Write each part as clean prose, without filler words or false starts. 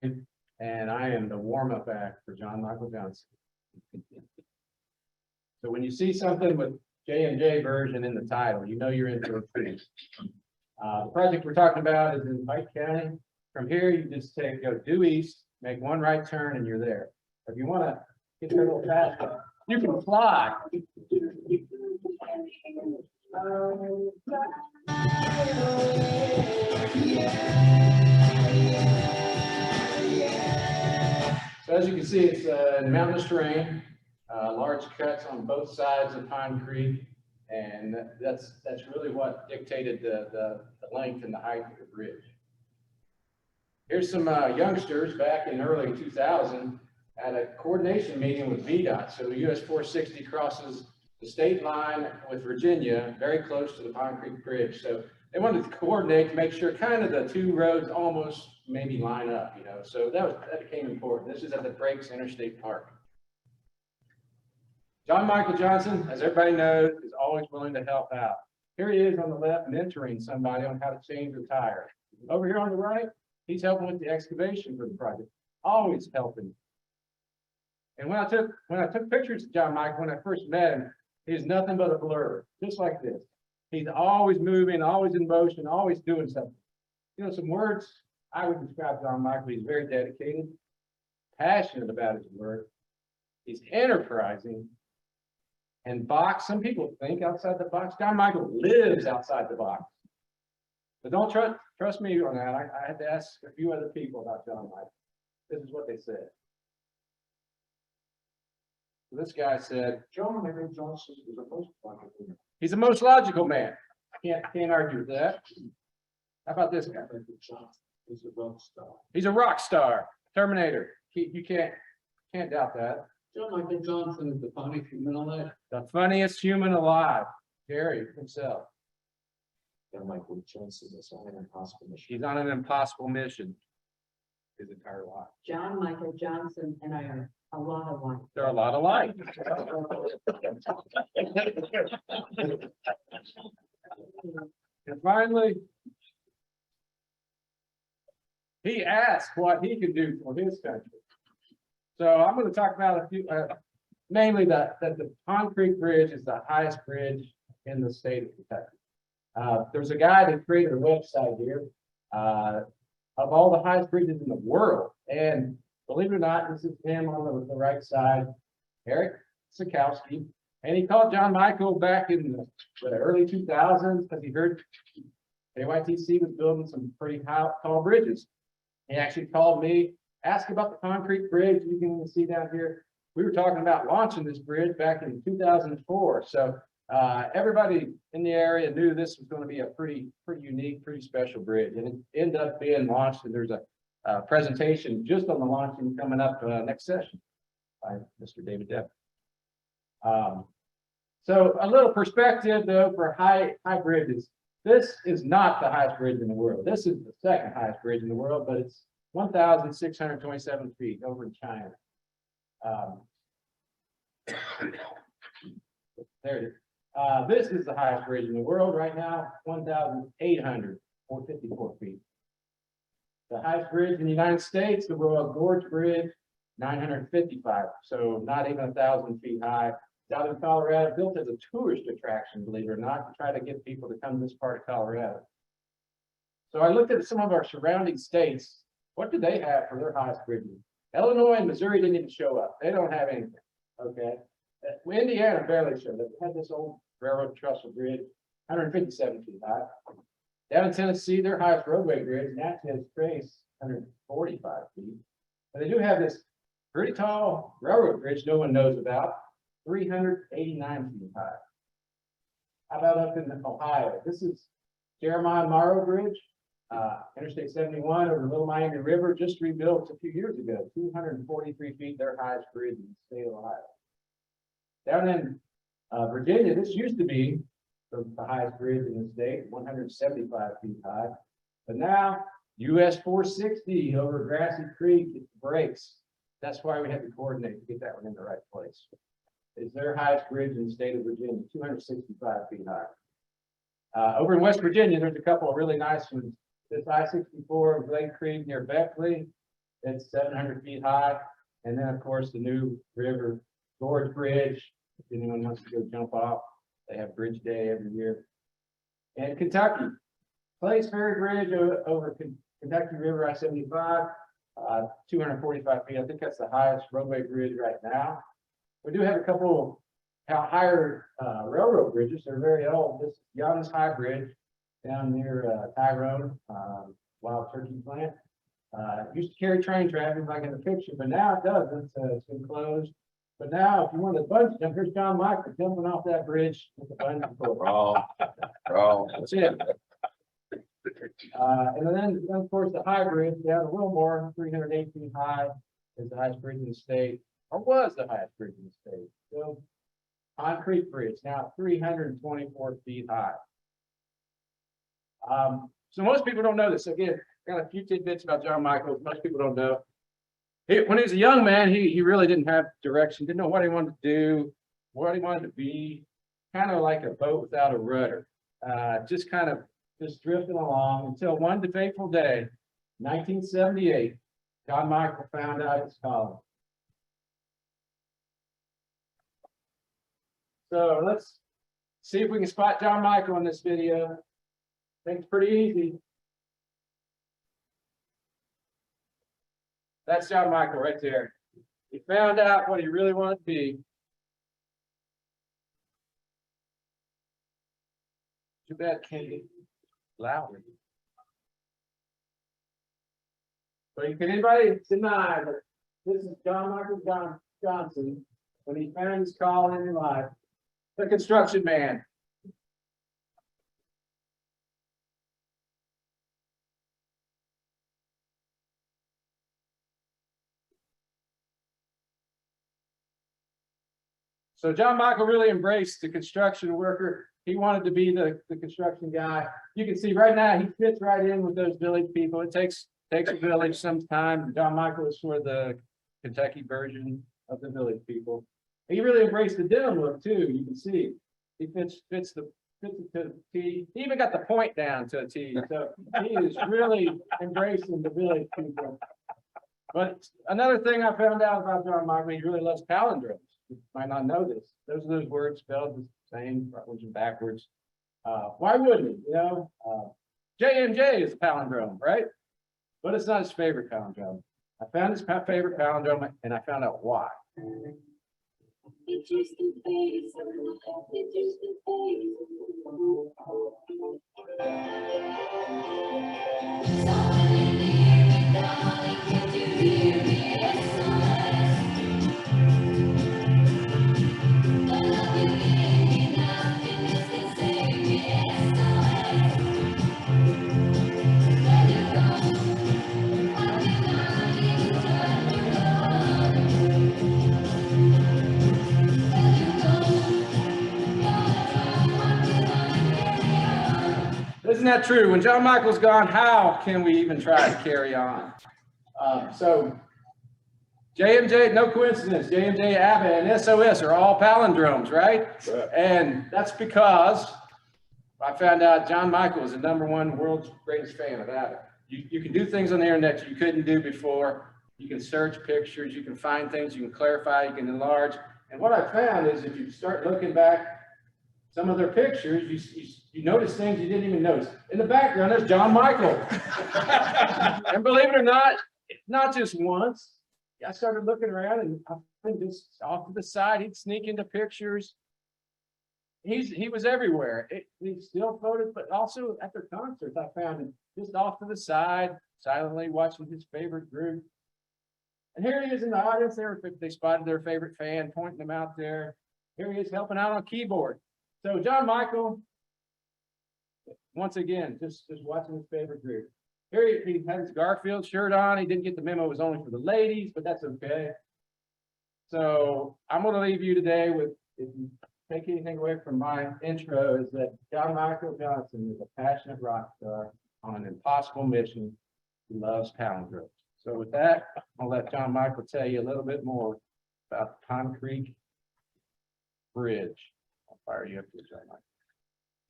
and I am the warm-up act for John Michael Johnson. So when you see something with JMJ version in the title, you know you're in for a treat. The project we're talking about is in Pike County. From here, you just go due east, make one right turn, and you're there. If you want to get there a little faster, you can fly. So as you can see, it's mountainous terrain, large cuts on both sides of Pine Creek, and that's really what dictated the length and the height of the bridge. Here's some youngsters back in early 2000 at a coordination meeting with VDOT. So US460 crosses the state line with Virginia, very close to the Pine Creek Bridge. So they wanted to coordinate to make sure kind of the two roads almost maybe line up, you know. So that became important. This is at the Breaks Interstate Park. John Michael Johnson, as everybody knows, is always willing to help out. Here he is on the left mentoring somebody on how to change a tire. Over here on the right, he's helping with the excavation for the project. Always helping. And when I took pictures of John Michael when I first met him, he was nothing but a blur, just like this. He's always moving, always in motion, always doing something. You know, some words I would describe John Michael. He's very dedicated, passionate about his work. He's enterprising. And some people think outside the box. John Michael lives outside the box. But don't trust me on that. I had to ask a few other people about John Michael. This is what they said. So this guy said, John Michael Johnson is the most logical man. He's the most logical man. I can't argue with that. How about this guy? He's a rock star. He's a rock star. Terminator. You can't doubt that. John Michael Johnson is the funniest human alive. The funniest human alive. Gary himself. John Michael Johnson is on an impossible mission. He's on an impossible mission. His entire life. John Michael Johnson and I are a lot alike. They're a lot alike. And finally, he asked what he could do for his country. So I'm going to talk about a few, namely that the Pine Creek Bridge is the highest bridge in the state of Kentucky. There's a guy that created a website here of all the highest bridges in the world. And believe it or not, this is him on the right side, Eric Sikowski. And he called John Michael back in the early 2000s because he heard KYTC was building some pretty tall bridges. He actually called me, asked about the Pine Creek Bridge. You can see down here. We were talking about launching this bridge back in 2004. So everybody in the area knew this was going to be a pretty unique, pretty special bridge. And it ended up being launched, and there's a presentation just on the launching coming up next session by Mr. David Depp. So a little perspective though for high bridges. This is not the highest bridge in the world. This is the second highest bridge in the world, but it's 1,627 feet over in China. There it is. This is the highest bridge in the world right now, 1,854 feet. The highest bridge in the United States, the Royal Gorge Bridge, 955, so not even 1,000 feet high. It's out in Colorado, built as a tourist attraction, believe it or not, to try to get people to come to this part of Colorado. So I looked at some of our surrounding states. What do they have for their highest bridges? Illinois and Missouri didn't even show up. They don't have anything, okay? Indiana barely showed up. They had this old railroad trestle bridge, 157 feet high. Down in Tennessee, their highest roadway bridge, Natchez Trace, 145 feet. But they do have this pretty tall railroad bridge no one knows about, 389 feet high. How about up in Ohio? This is Jeremiah Morrow Bridge, Interstate 71 over the Little Miami River, just rebuilt a few years ago, 243 feet, their highest bridge in the state of Ohio. Down in Virginia, this used to be the highest bridge in the state, 175 feet high. But now, US460 over Grassy Creek, it breaks. That's why we had to coordinate to get that one in the right place. It's their highest bridge in the state of Virginia, 265 feet high. Over in West Virginia, there's a couple of really nice ones. This I-64 Glade Creek near Beckley, It's 700 feet high. And then, of course, the new River Gorge Bridge. If anyone wants to go jump off, they have Bridge Day every year. And Kentucky, Place Ferry Bridge over Kentucky River I-75, 245 feet. I think that's the highest roadway bridge right now. We do have a couple higher railroad bridges. They're very old. This Young's High Bridge down near Tyrone, Wild Turkey Plant. It used to carry train traffic like in the picture, but now it doesn't. It's been closed. But now, if you want to bungee jump, here's John Michael jumping off that bridge with the bungee cord. That's it. And then, of course, the high bridge down to Wilmore, 308 feet high, is the highest bridge in the state, or was the highest bridge in the state. So, concrete bridge, now 324 feet high. So most people don't know this. Again, got a few tidbits about John Michael. Most people don't know. When he was a young man, he really didn't have direction, didn't know what he wanted to do, what he wanted to be, kind of like a boat without a rudder. Just drifting along until one fateful day, 1978, John Michael found out his calling. So let's see if we can spot John Michael in this video. I think it's pretty easy. That's John Michael right there. He found out what he really wanted to be. Too bad Kenny louder. But can anybody deny that this is John Michael Johnson when he found his calling in life? The construction man. So John Michael really embraced the construction worker. He wanted to be the construction guy. You can see right now he fits right in with those village people. It takes a village sometime. John Michael is for the Kentucky version of the village people. He really embraced the denim look too. You can see he fits it to the T. He even got the point down to a T. So he is really embracing the village people. But another thing I found out about John Michael, he really loves palindromes. You might not know this. Those are those words spelled the same, frontwards and backwards. Why wouldn't he? You know, JMJ is a palindrome, right? But it's not his favorite palindrome. I found his favorite palindrome, and I found out why. Isn't that true? When John Michael's gone, how can we even try to carry on? So JMJ, no coincidence, JMJ, ABBA, and SOS are all palindromes, right? And that's because I found out John Michael is the #1 world's greatest fan of ABBA. You can do things on the internet you couldn't do before. You can search pictures, you can find things, you can clarify, you can enlarge. And what I found is if you start looking back some of their pictures, you notice things you didn't even notice. In the background, there's John Michael. And believe it or not just once. I started looking around and I think just off to the side, he'd sneak into pictures. He was everywhere. He still photos, but also at their concerts, I found him just off to the side, silently watching his favorite group. And here he is in the audience. They spotted their favorite fan, pointing them out there. Here he is helping out on keyboard. So John Michael, once again, just watching his favorite group. Here he had his Garfield shirt on. He didn't get the memo. It was only for the ladies, but that's okay. So I'm going to leave you today with, if you take anything away from my intro, is that John Michael Johnson is a passionate rock star on an impossible mission. He loves palindromes. So with that, I'll let John Michael tell you a little bit more about the concrete bridge. I'll fire you up to John Michael.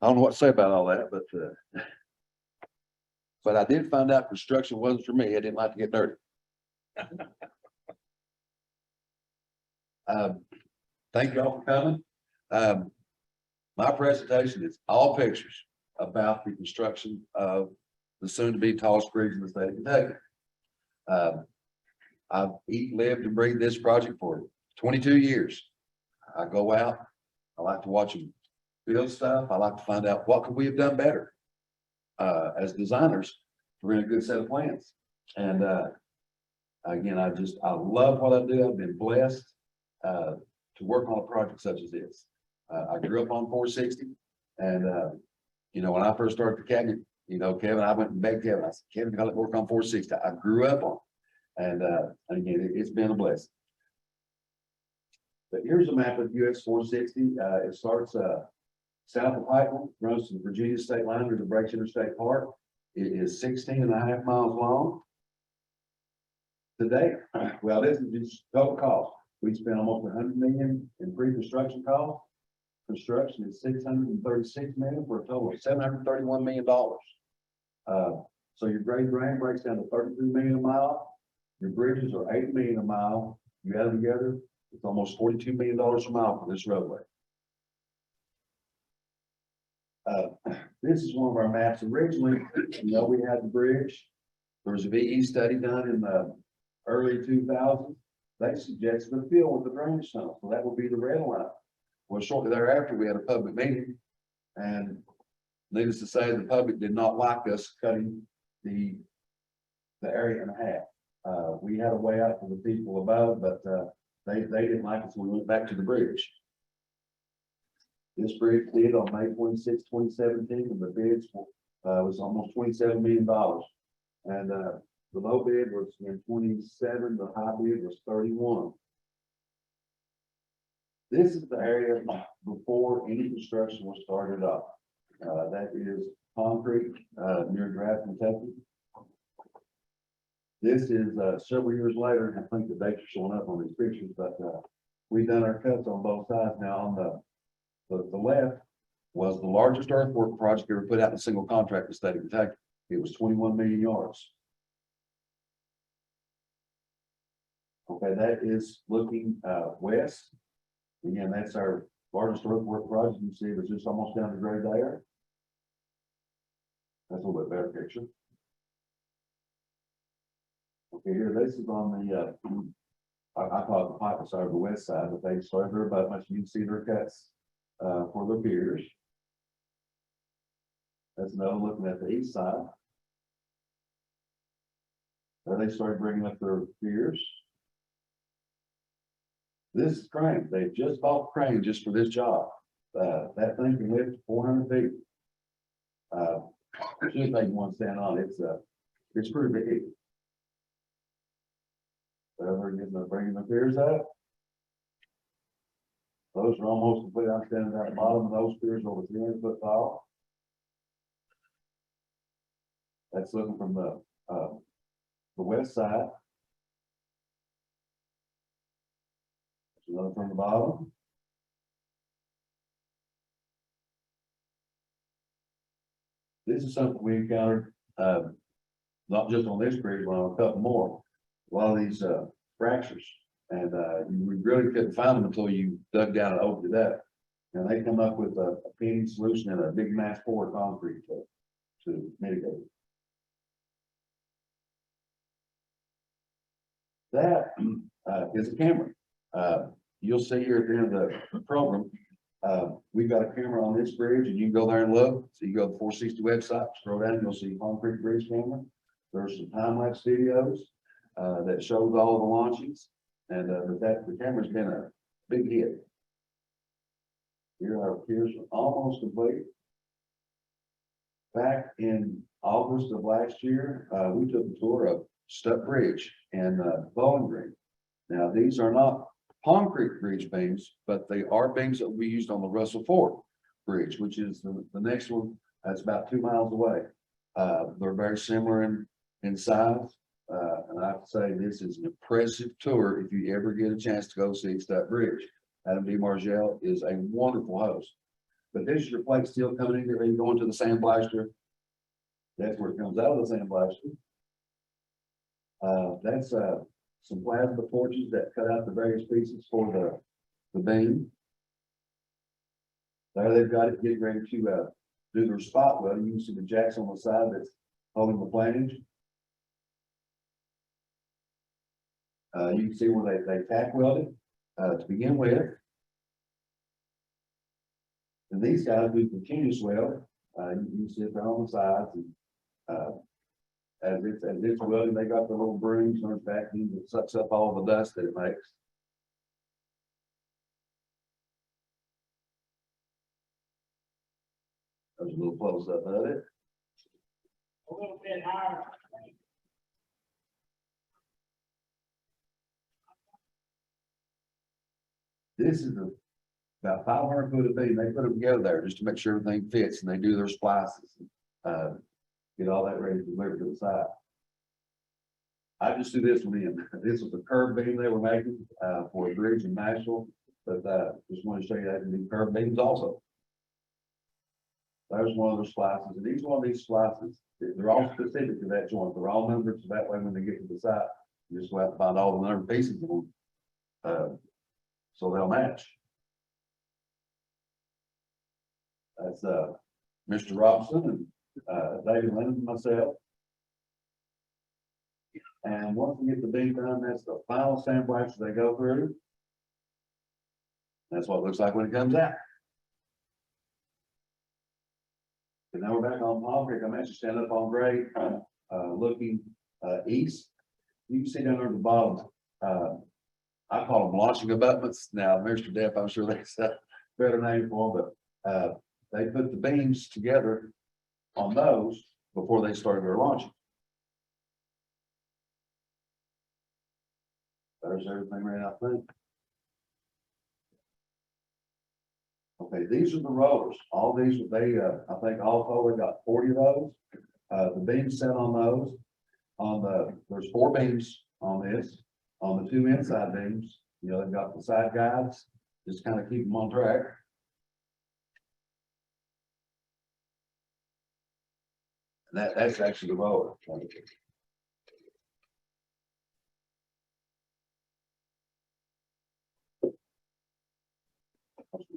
I don't know what to say about all that, but I did find out construction wasn't for me. I didn't like to get dirty. Thank you all for coming. My presentation is all pictures about the construction of the soon-to-be tallest bridge in the state of Kentucky. I've lived and breathed this project for 22 years. I go out, I like to watch them build stuff. I like to find out what could we have done better. As designers, we're in a good set of plans. And again, I love what I do. I've been blessed to work on a project such as this. I grew up on 460, and you know, when I first started the cabinet, you know, Kevin, I went and begged Kevin. I said, Kevin, I got to work on 460. I grew up on it. And again, it's been a blessing. But here's a map of US460. It starts south of Pike, runs to the Virginia state line under the Breaks Interstate Park. It is 16.5 miles long. Today, well, this is just total cost. We spent almost 100 million in pre-construction costs. Construction is 636 million for a total of $731 million. So your grade drain breaks down to 33 million a mile. Your bridges are 8 million a mile. You add them together, it's almost $42 million a mile for this roadway. This is one of our maps. Originally, you know, we had the bridge. There was a VE study done in the early 2000s. They suggested a fill with the drainage tunnel, so that would be the red line. Well, shortly thereafter, we had a public meeting, and needless to say, the public did not like us cutting the area in half. We had a way out for the people above, but they didn't like it, so we went back to the bridge. This bridge did on May 26, 2017, and the bids was almost $27 million. And the low bid was in 27, the high bid was 31. This is the area before any construction was started up. That is concrete near Draft, Kentucky. This is several years later, and I think the dates are showing up on these pictures, but we've done our cuts on both sides. Now on the left was the largest earthwork project ever put out in a single contract in the state of Kentucky. It was 21 million yards. Okay, that is looking west. Again, that's our largest earthwork project. You see, it's just almost down to grade there. That's a little bit better picture. Okay, here, this is on the, I call it the Pike side of the west side, but they started their abutments. You can see their cuts for their piers. That's another looking at the east side. There they started bringing up their piers. This is crane. They just bought the crane just for this job. That thing can lift 400 feet. Should make one stand on. It's pretty big. They're bringing the piers up. Those are almost completely outstanding at the bottom of those piers, over 300 foot tall. That's looking from the west side. Another from the bottom. This is something we encountered, not just on this bridge, but on a couple more. A lot of these fractures, and we really couldn't find them until you dug down and opened it up. And they come up with a pinning solution and a big mass pour of concrete to mitigate it. That is a camera. You'll see here at the end of the program, we've got a camera on this bridge, and you can go there and look. So you go to the 460 website, scroll down, and you'll see concrete bridge camera. There's some time-lapse videos that shows all of the launchings, and the camera's been a big hit. Here our piers are almost complete. Back in August of last year, we took a tour of Stuck Bridge and Bowling Green. Now, these are not concrete bridge beams, but they are beams that we used on the Russell Ford Bridge, which is the next one. That's about 2 miles away. They're very similar in size. And I have to say, this is an impressive tour if you ever get a chance to go see Stuck Bridge. Adam D. Margell is a wonderful host. But this is your plate steel coming in here and going to the sandblaster. That's where it comes out of the sandblaster. That's some plasma torches that cut out the various pieces for the beam. There they've got it getting ready to, do their spot welding. You can see the jacks on the side that's holding the flange. You can see where they tack welded, to begin with. And these guys do continuous weld. You can see it there on the sides. And, as it's welding, they got the little brooms on the vacuum that sucks up all the dust that it makes. There's a little close up of it. A little bit higher. This is about 500 foot of beam. They put them together there just to make sure everything fits, and they do their splices. Get all that ready to deliver to the site. I just do this one in. This was a curved beam they were making, for a bridge in Nashville, but, just want to show you that can do curved beams also. There's one of those splices, and each one of these splices, they're all specific to that joint. They're all numbered, so that way when they get to the site, you just go out and find all the numbered pieces of them. So they'll match. That's, Mr. Robson and, David Lennon and myself. And once we get the beam done, that's the final sandwich they go through. That's what it looks like when it comes out. And now we're back on Palm Creek. I'm actually standing up on grade, looking, east. You can see down there at the bottom, I call them launching abutments. Now, Mr. Depp, I'm sure that's a better name for them, but, they put the beams together on those before they started their launching. There's everything right out there. Okay, these are the rollers. All these, they, I think all total, they got 40 of those. The beams set on those, there's 4 beams on this, on the 2 inside beams. You know, they've got the side guides, just kind of keep them on track. And that's actually the roller.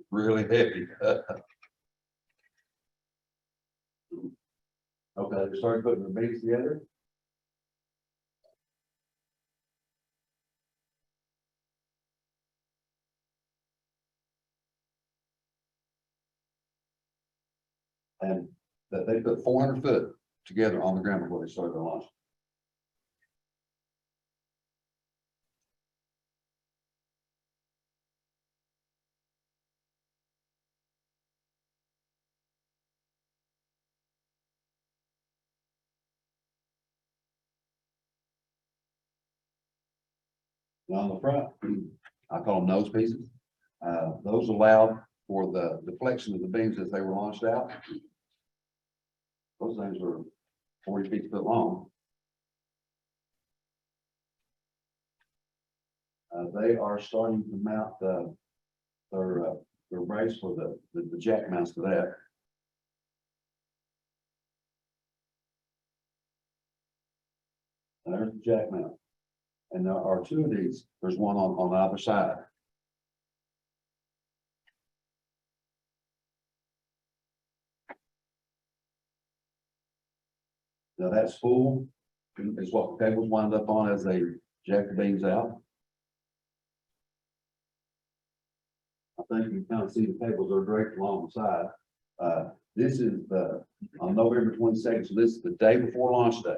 Really heavy. Okay, they started putting the beams together. And that they put 400 foot together on the ground before they started the launch. And on the front, I call them nose pieces. Those allowed for the deflection of the beams as they were launched out. Those things were 40 feet long. They are starting to mount their brace for the jack mounts to that. And there's the jack mount. And there are 2 of these. There's one on either side. Now that's full, is what the cables wind up on as they jack the beams out. I think you kind of see the cables are draped along the side. This is on November 22nd, so this is the day before launch day.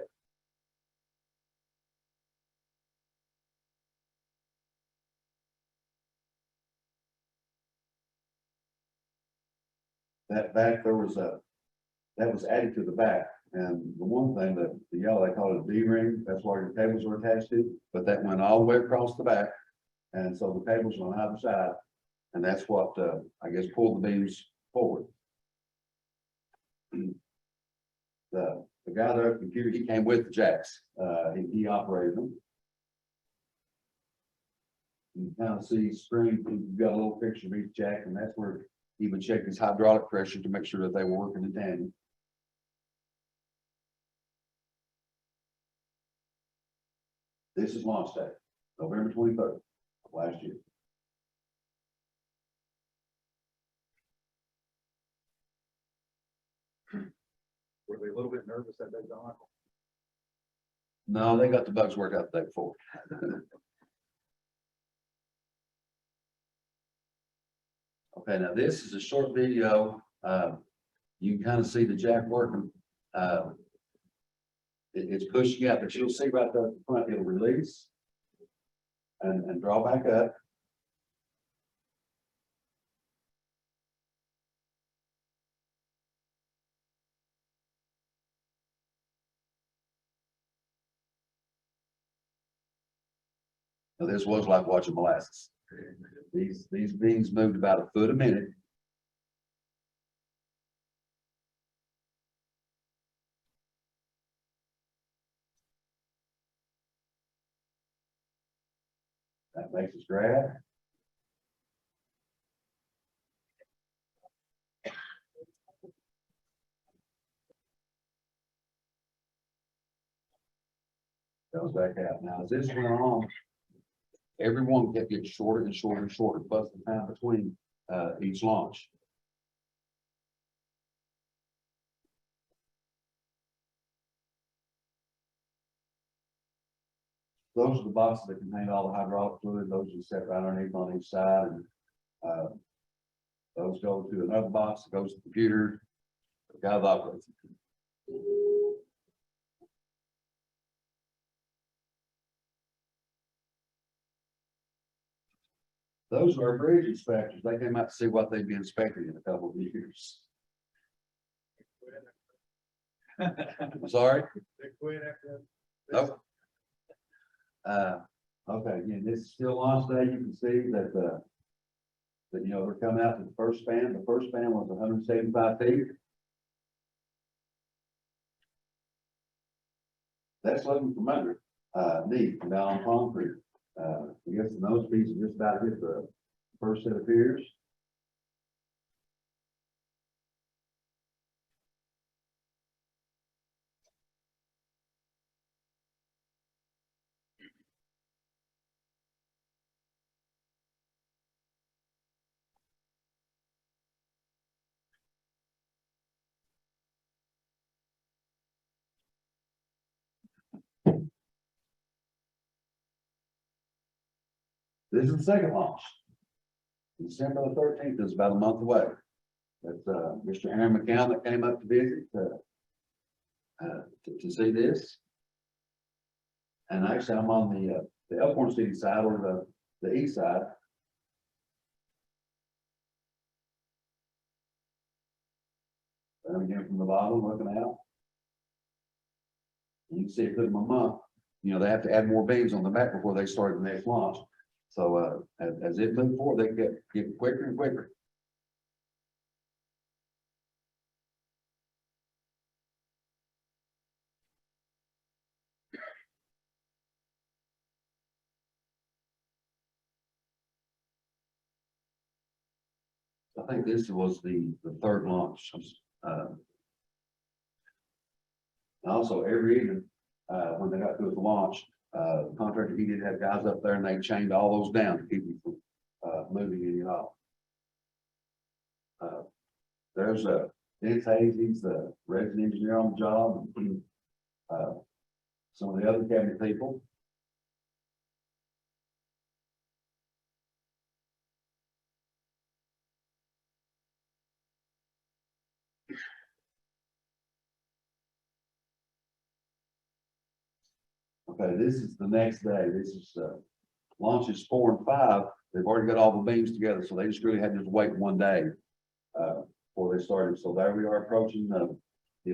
That back, that was added to the back. And the one thing that the yellow, they call it a D-ring, that's where your cables were attached to, but that went all the way across the back. And so the cables were on either side, and that's what, I guess, pulled the beams forward. The guy there at the computer, he came with the jacks, he operated them. You can kind of see screen, you've got a little picture of each jack, and that's where he would check his hydraulic pressure to make sure that they were working in tandem. This is launch day. November 23rd, last year. Were they a little bit nervous that day, Don? No, they got the bugs worked out the day before. Okay, now this is a short video. You can kind of see the jack working. It's pushing out, but you'll see right there at the front, it'll release and draw back up. Now, this was like watching molasses. These beans moved about a foot a minute. That makes us drag. Goes back out. Now, as this went on, everyone kept getting shorter and shorter and shorter, plus the time between each launch. Those are the boxes that contain all the hydraulic fluid. Those are set right underneath on each side, and those go to another box that goes to the computer. The guy that operates it. Those are our bridge inspectors. They came out to see what they'd be inspecting in a couple of years. I'm sorry? They quit after. Nope. Okay, again, this is still launch day. You can see that, that, you know, they're coming out to the first span. The first span was 175 feet. That's looking from under, deep down on concrete. I guess the nose piece is just about hit the first set of piers. This is the second launch. December the 13th is about a month away. That's Mr. Aaron McCown that came up to visit to see this. And actually, I'm on the Elkhorn City side or the east side. And again, from the bottom, looking out. You can see it took them a month. You know, they have to add more beams on the back before they start the next launch. So as it moved forward, they get quicker and quicker. I think this was the third launch. Also, every evening, when they got to the launch, the contractor, he did have guys up there and they chained all those down to keep them from moving any off. There's Dennis Hayes, he's the resident engineer on the job, and some of the other cabinet people. Okay, this is the next day. This is launches 4 and 5. They've already got all the beams together, so they just really had to wait one day before they started. So there we are approaching the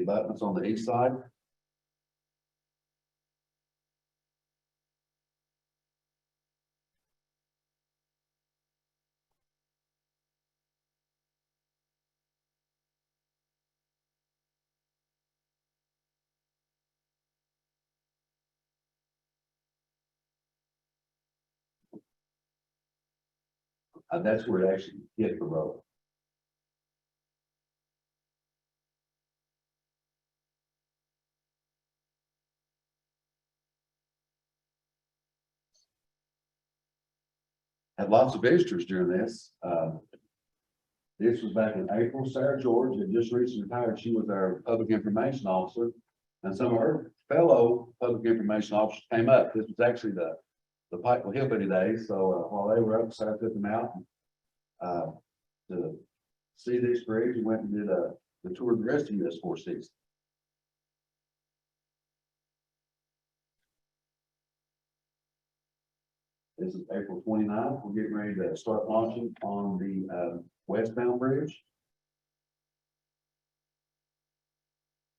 abutments on the east side. That's where it actually hit the road. Had lots of visitors during this. This was back in April. Sarah George had just recently retired. She was our public information officer. And some of her fellow public information officers came up. This was actually the Pike Hillbilly days. So while they were up, Sarah took them out to see this bridge. We went and did the tour of the rest of US460. This is April 29th. We're getting ready to start launching on the westbound bridge.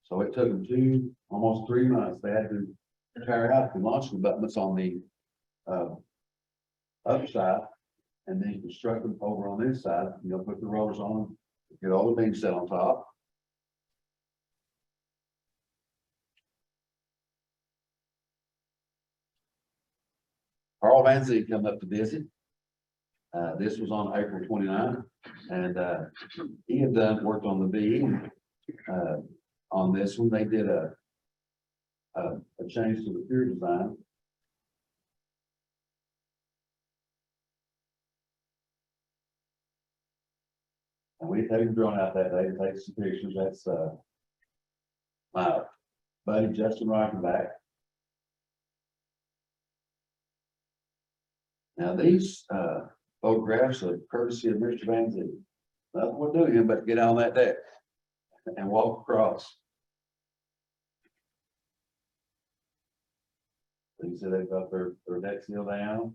So it took them almost 3 months. They had to tear out the launching abutments on the other side and then construct them over on this side. You know, put the rollers on, get all the beams set on top. Carl Van Zee come up to visit. This was on April 29th, and he had worked on the V on this one. They did a change to the pier design. And we had him drawn out that day to take some pictures. That's my buddy Justin Reichenbach. Now these photographs are courtesy of Mr. Van Zee. Nothing would do him but get on that deck and walk across. You see they've got their deck seal down.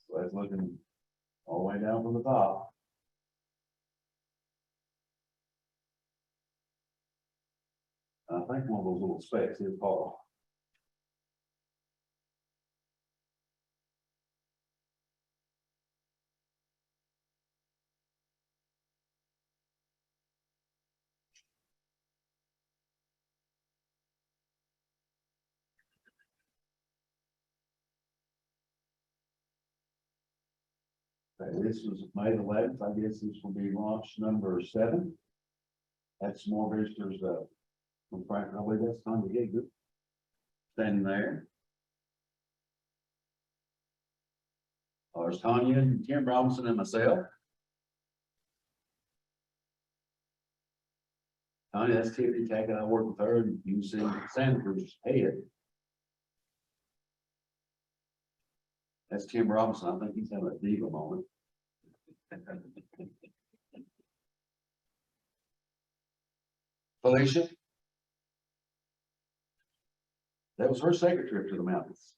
So that's looking all the way down from the top. I think one of those little specks is Paul. Okay, this was May 11th. I guess this will be launch number 7. Had some more visitors from Franklin. I believe that's Tanya Higby standing there. There's Tanya and Tim Robson and myself. Tanya, that's Tiffany Tackett. I work with her, and you can see Sanford's head. That's Tim Robinson. I think he's having a diva moment. Felicia. That was her second trip to the mountains.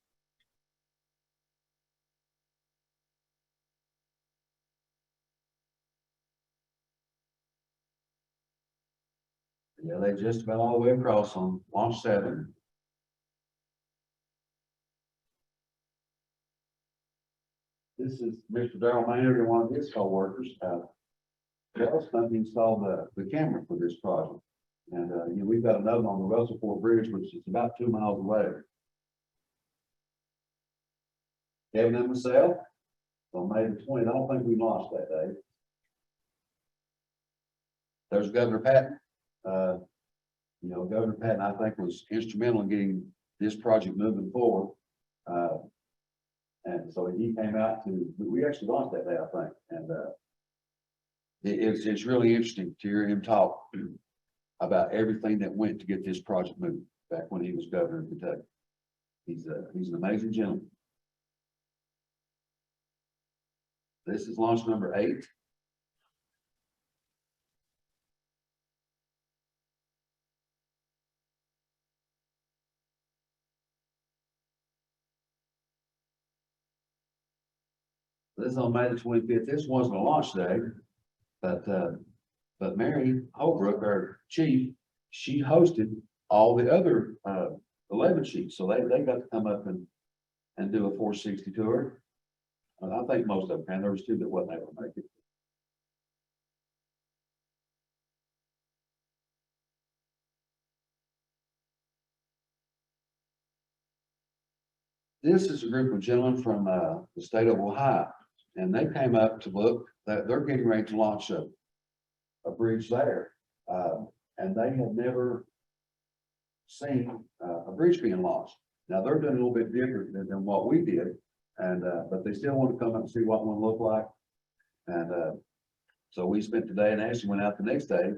Yeah, they just about all the way across on launch 7. This is Mr. Darrell Maynard and one of his co-workers. Darrell's company installed the camera for this project. And you know, we've got another on the Russell Ford Bridge, which is about 2 miles away. Kevin and myself, on May the 20th, I don't think we lost that day. There's Governor Patton. You know, Governor Patton, I think, was instrumental in getting this project moving forward. And so he came out we actually lost that day, I think. And it's really interesting to hear him talk about everything that went to get this project moving back when he was governor of Kentucky. He's an amazing gentleman. This is launch number 8. This is on May the 25th. This wasn't a launch day, but Mary Holbrook, our chief, she hosted all the other 11 chiefs. So they got to come up and do a 460 tour. I think most of them can. There was 2 that wasn't able to make it. This is a group of gentlemen from the state of Ohio, and they came up to look that they're getting ready to launch a bridge there. And they had never seen a bridge being launched. Now, they're doing a little bit different than what we did, and, but they still want to come up and see what one looked like. And, so we spent the day and actually went out the next day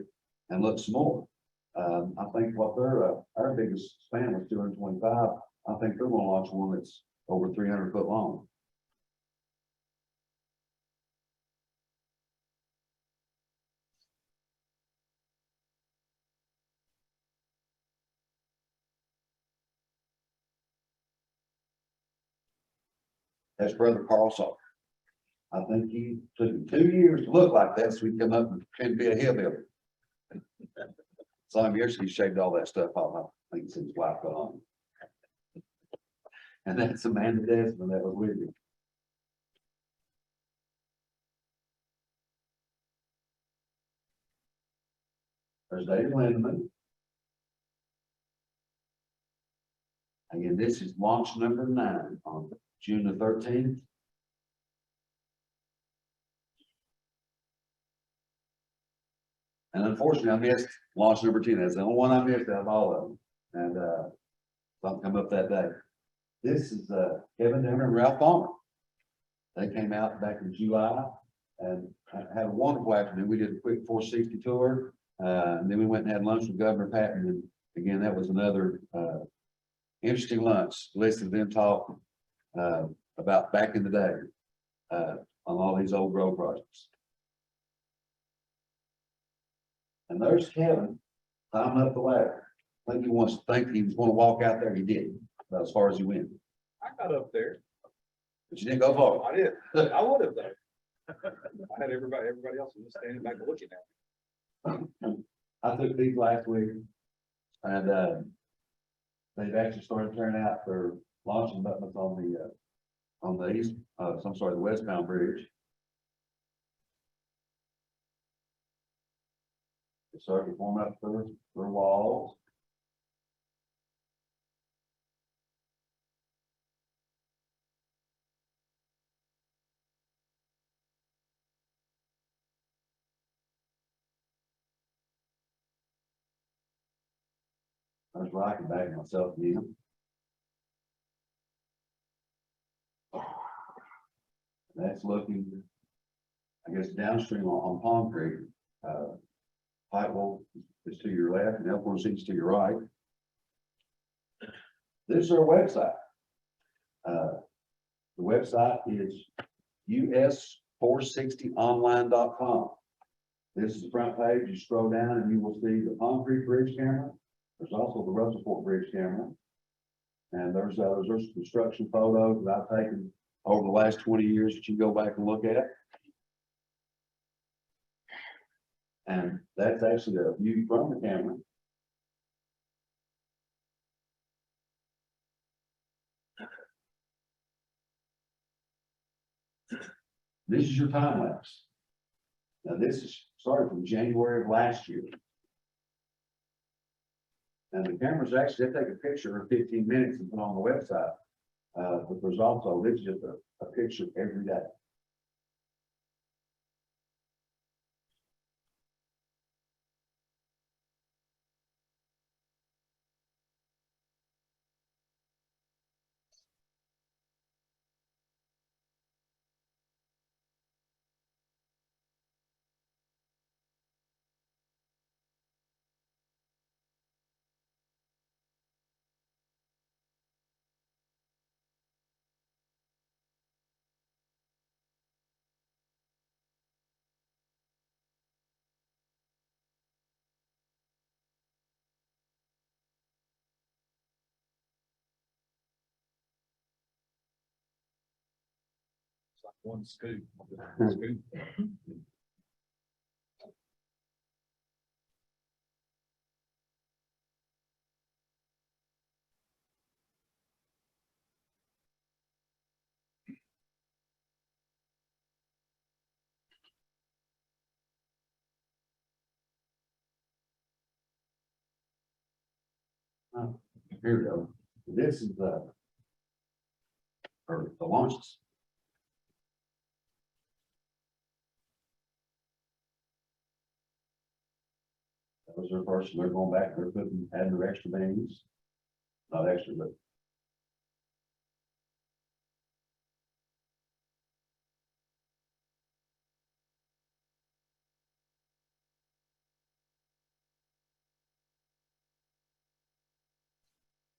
and looked some more. I think what their, our biggest span was 225. I think they're gonna launch one that's over 300 foot long. That's Brother Carl Salter. I think he took him 2 years to look like that, so he come up and pretend to be a hillbilly. Some years he shaved all that stuff off. I think since his wife got on. And that's Amanda Desmond that was with him. There's Dave Lindeman. Again, this is launch number 9 on June the 13th. And unfortunately, I missed launch number 10. That's the only one I missed out of all of them. And something come up that day. This is Kevin Demmer and Ralph Palmer. They came out back in July and had a wonderful afternoon. We did a quick 460 tour. And then we went and had lunch with Governor Patton. And again, that was another interesting lunch. Listening to them talk about back in the day on all these old road projects. And there's Kevin climbing up the ladder. I think he wants to think he was going to walk out there. He didn't, about as far as he went. I got up there. But you didn't go far. I did. I would have though. I had everybody else was just standing back and looking at me. I took these last week and they've actually started tearing out their launching buttons on the east, the westbound bridge. They started to form up their walls. I was rocking back myself again. That's looking, I guess, downstream on Palm Creek. Pike is to your left and L460 is to your right. This is our website. The website is US460online.com. This is the front page. You scroll down and you will see the Palm Creek Bridge camera. There's also the Russell Fort Bridge camera. And there's construction photos that I've taken over the last 20 years that you go back and look at. And that's actually a view from the camera. This is your time lapse. Now this is started from January of last year. And the cameras actually, they take a picture in 15 minutes and put on the website. But there's also, this is just a picture every day. It's like one scoop. Scoop. Here we go. This is the launches. That was their first, they're going back, they're adding their extra beams. Not extra, but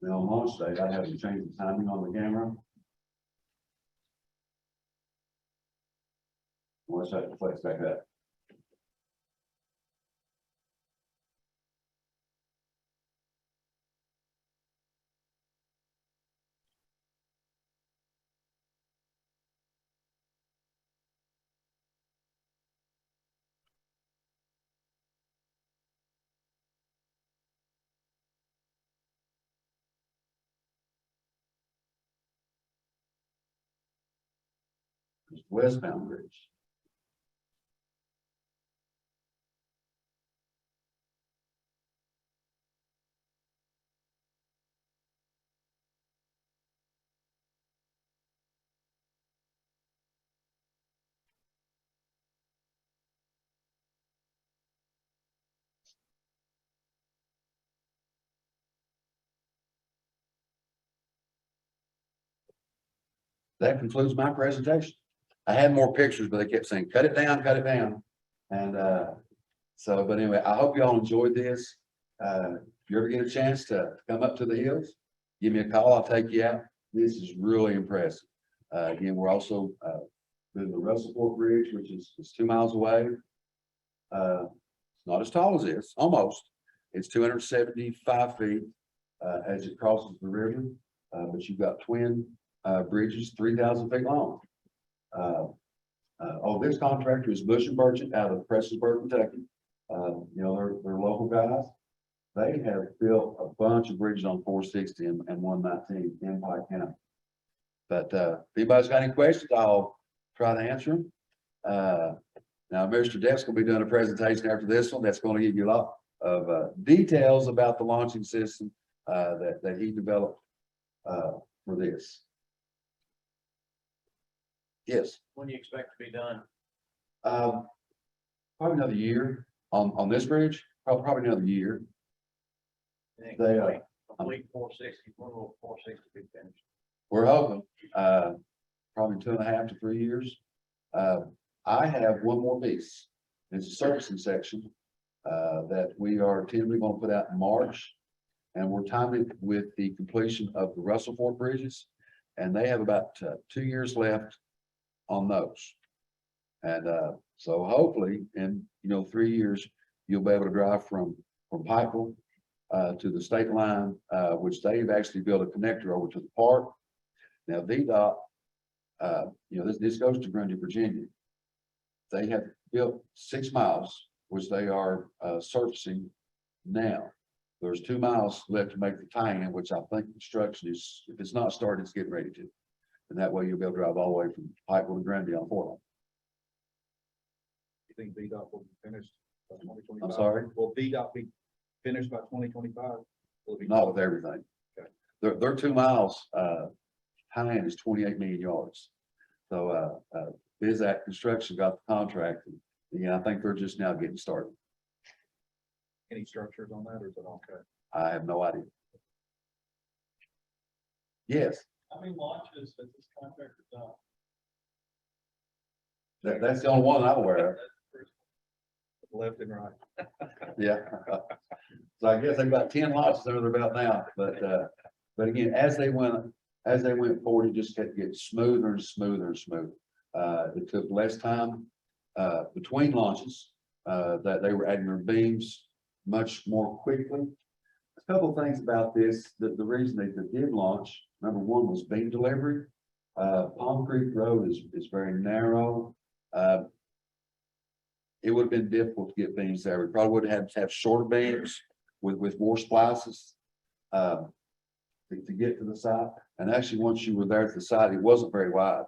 Then on launch day, I have to change the timing on the camera. Watch that flex back up. Westbound bridge. That concludes my presentation. I had more pictures, but they kept saying, cut it down, cut it down. And so, but anyway, I hope you all enjoyed this. If you ever get a chance to come up to the hills, give me a call, I'll take you out. This is really impressive. Again, we're also doing the Russell Fork Bridge, which is 2 miles away. It's not as tall as this, almost. It's 275 feet as it crosses the river, but you've got twin bridges, 3,000 feet long. This contractor is Bush and Burchett out of Prestonsburg, Kentucky. You know, they're local guys. They have built a bunch of bridges on 460 and 119 in Pike County. But if anybody's got any questions, I'll try to answer them. Now, Mr. Deff's going to be doing a presentation after this one. That's going to give you a lot of details about the launching system that he developed for this. Yes. When do you expect to be done? Probably another year on this bridge. Probably another year. You think They, complete 460, when will 460 be finished? We're hoping probably 2.5 to 3 years. I have one more piece. It's a servicing section that we are tentatively going to put out in March, and we're timing it with the completion of the Russell Fork bridges, and they have about 2 years left on those. And so hopefully in 3 years you'll be able to drive from Pikeville to the state line, which they've actually built a connector over to the park. Now VDOT, this goes to Grundy, Virginia. They have built 6 miles, which they are surfacing now. There's 2 miles left to make the tie-in, which I think construction is, if it's not started, it's getting ready to. And that way you'll be able to drive all the way from Pikeville to Grundy on 4 You think VDOT will be finished by 2025? I'm sorry? Will VDOT be finished by 2025? Will it be? Not with everything. Okay. Their 2 miles, tie-in is 28 million yards. So, BizAct Construction got the contract, and yeah, I think they're just now getting started. Any structures on that, or is it all cut? I have no idea. Yes, How many launches has this contractor done? that's the only one I'm aware of. Left and right. Yeah. So I guess they've got 10 launches under their belt now, but again, as they went forward, it just kept getting smoother and smoother and smoother. It took less time between launches, that they were adding their beams much more quickly. A couple of things about this, the reason they did launch, number one was beam delivery. Palm Creek Road is very narrow. It would have been difficult to get beams there. We probably would have had to have shorter beams with more splices to get to the site. And actually, once you were there at the site, it wasn't very wide.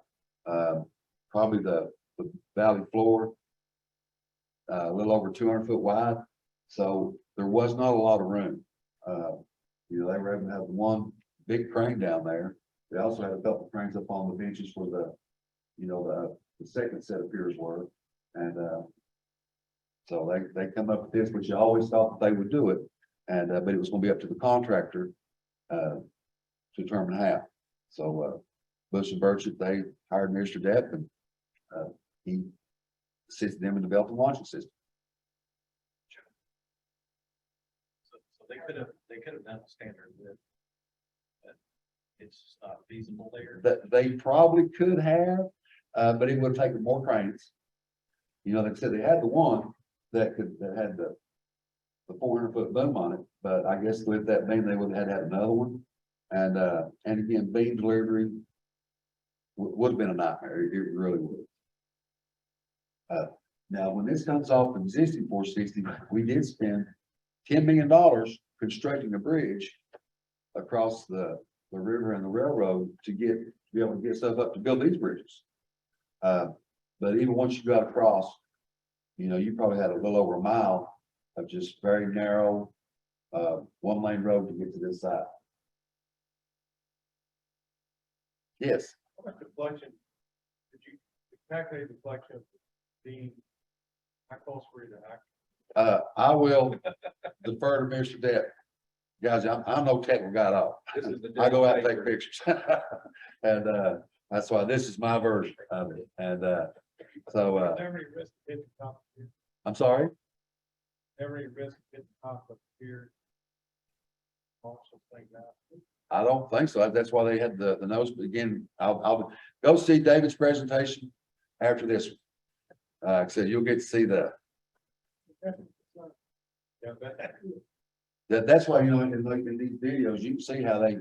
Probably the valley floor, a little over 200 foot wide. So there was not a lot of room. They were able to have one big crane down there. They also had a couple of cranes up on the benches where the second set of piers were. And so they come up with this, which you always thought that they would do it. And but it was going to be up to the contractor to determine how. So Bush and Burchett, they hired Mr. Depp, and he assisted them in developing the launching system. So they could have done a standard width. it's not feasible there. That they probably could have, but it would have taken more cranes. You know, they said they had the one that had the 400-foot boom on it, but I guess with that being, they would have had to have another one. And again, beam delivery would have been a nightmare. It really would. Now, when this comes off the existing 460, we did spend $10 million constructing a bridge across the river and the railroad to be able to get stuff up to build these bridges. But even once you got across, you know, you probably had a little over a mile of just very narrow, one-lane road to get to this side. Yes, How much deflection, did you calculate deflection being, how close were you to act? I will defer to Mr. Depp. Guys, I'm no technical guy at all. This is the I go out and take demonstrator. pictures. And, that's why this is my version of it. And, so, Every risk hit the top of here, I'm sorry. every risk hit the top of here. Also think that. I don't think so. That's why they had the notes. But again, I'll go see David's presentation after this. Like I said, you'll get to see Yeah, but that's why, you know, in these videos, you can see how they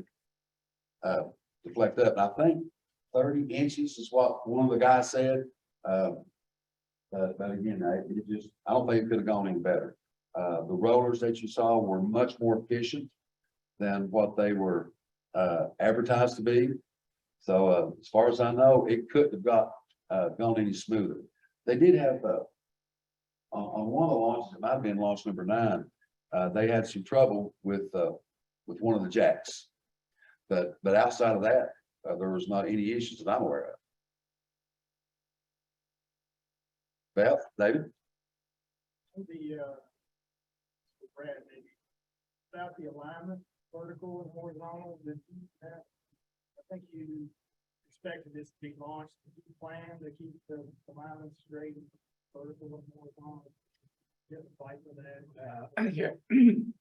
deflect up. And I think 30 inches is what one of the guys said. But again, I don't think it could have gone any better. The rollers that you saw were much more efficient than what they were advertised to be. So as far as I know, it couldn't have gone any smoother. They did have on one of the launches, it might have been launch number 9, they had some trouble with one of the jacks. But outside of that, there was not any issues that I'm aware of. Beth, David? Brad, maybe about the alignment, vertical and horizontal, that you have. I think you expected this to be launched, planned to keep the alignment straight, vertical and horizontal. Get the fight for that. Yeah,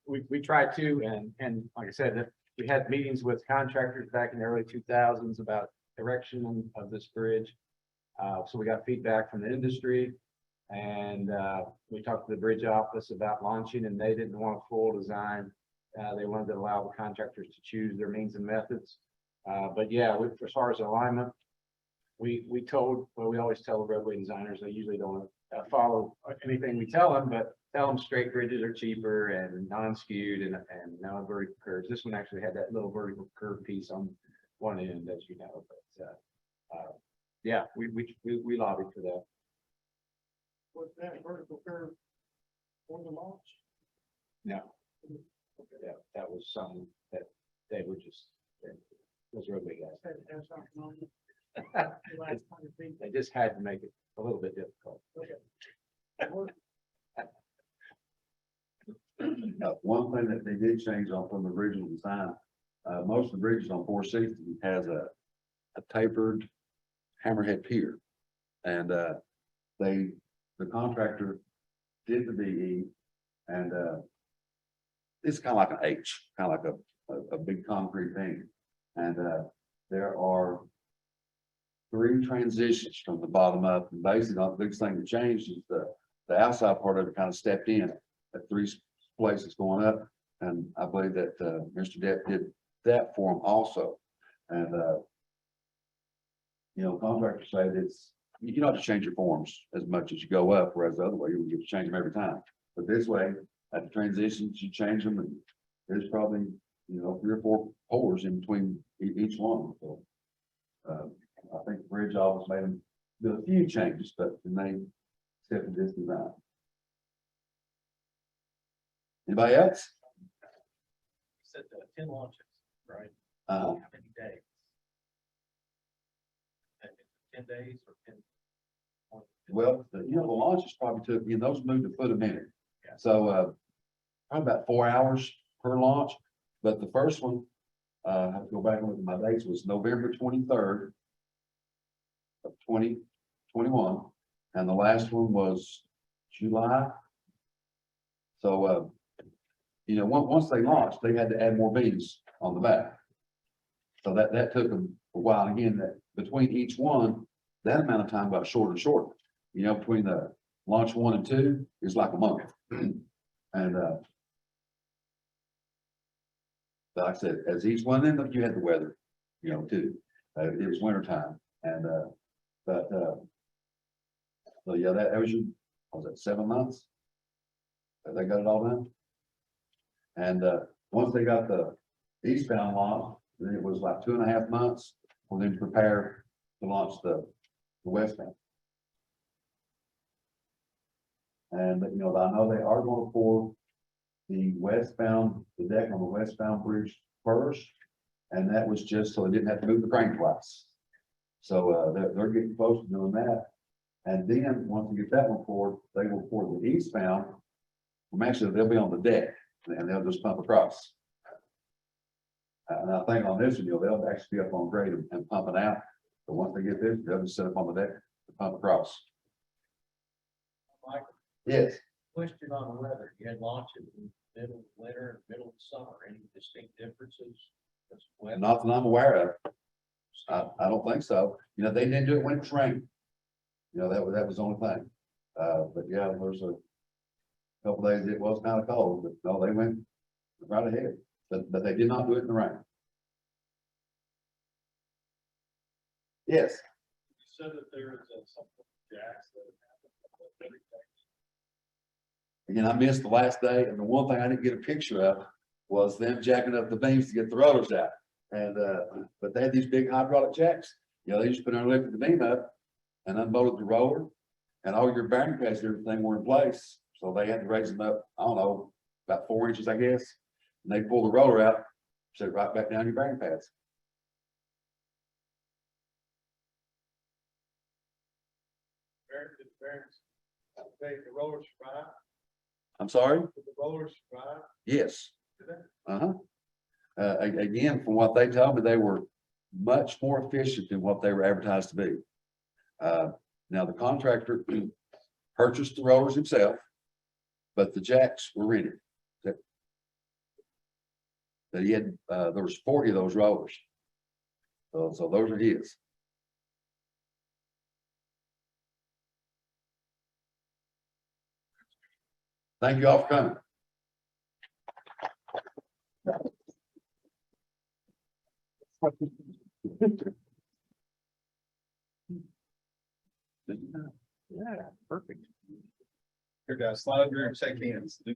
we tried to, and like I said, we had meetings with contractors back in the early 2000s about direction of this bridge. So we got feedback from the industry, and we talked to the bridge office about launching, and they didn't want a full design. They wanted to allow the contractors to choose their means and methods. But yeah, as far as alignment, we always tell the roadway designers, they usually don't follow anything we tell them, but tell them straight bridges are cheaper and non-skewed and no vertical curves. This one actually had that little vertical curve piece on one end, as you know, but yeah, we lobbied for that. Was that vertical curve on the launch? No. Yeah, that was something that they were just, those roadway guys. Had to have something on it. The last 100 feet. They just had to make it a little bit difficult. One thing that they did change on from the original design, most of the bridges on 460 has a tapered hammerhead pier. And the contractor did the BE, and it's kind of like an H, kind of like a big concrete thing. And there are 3 transitions from the bottom up, and basically the biggest thing that changed is the outside part of it kind of stepped in at 3 places going up. And I believe that Mr. Depp did that for them also. And you know, contractors say that you don't have to change your forms as much as you go up, whereas the other way you have to change them every time. But this way, at the transitions, you change them, and there's probably, you know, 3 or 4 pores in between each one. So I think the bridge office made them do a few changes, but then they accepted this design. Anybody else? You said 10 launches, right? Uh, How many days? 10 days or 10? well, you know, the launches probably took, you know, those moved a foot a minute. Yeah. So probably about 4 hours per launch. But the first one, I have to go back and look at my dates, was November 23rd of 2021. And the last one was July. So, you know, once they launched, they had to add more beams on the back. So that took them a while. Again, that between each one, that amount of time got shorter and shorter. You know, between the launch 1 and 2 is like a month. And, but like I said, as each one, then you had the weather, you know, too. It was winter time and, so yeah, that was, was it 7 months? That they got it all done? And, once they got the eastbound launch, then it was like 2.5 months for them to prepare to launch the westbound. And, you know, I know they are going to pour the deck on the westbound bridge first. And that was just so they didn't have to move the crane twice. So, they're getting close to doing that. And then, once we get that one poured, they will pour the eastbound. Well, actually, they'll be on the deck and they'll just pump across. And I think on this one, you know, they'll actually be up on grade and pumping out. But once they get this, they'll just set up on the deck to pump across. Mike, Yes. question on the weather. You had launches in the middle of winter, and middle of summer. Any distinct differences? Not that I'm aware of. I don't think so. You know, they didn't do it when it was raining. You know, that was the only thing. But yeah, there's a couple days it was kind of cold, but no, they went right ahead. But they did not do it in the rain. Yes. You said that there is something jacks that happened. Again, I missed the last day, and the one thing I didn't get a picture of was them jacking up the beams to get the rollers out. And, but they had these big hydraulic jacks. You know, they just put on lifted the beam up and unbolted the roller, and all your bearing pads and everything were in place. So they had to raise them up, I don't know, about 4 inches, I guess. And they pull the roller out, set it right back down your bearing pads. The rollers survive, I'm sorry? the rollers survive. Yes. Did they? Again, from what they told me, they were much more efficient than what they were advertised to be. Now the contractor purchased the rollers himself, but the jacks were rented. That he had, there was 40 of those rollers. So those are his. Thank you all for coming. Yeah, perfect. Here, guys, slide over here and shake hands.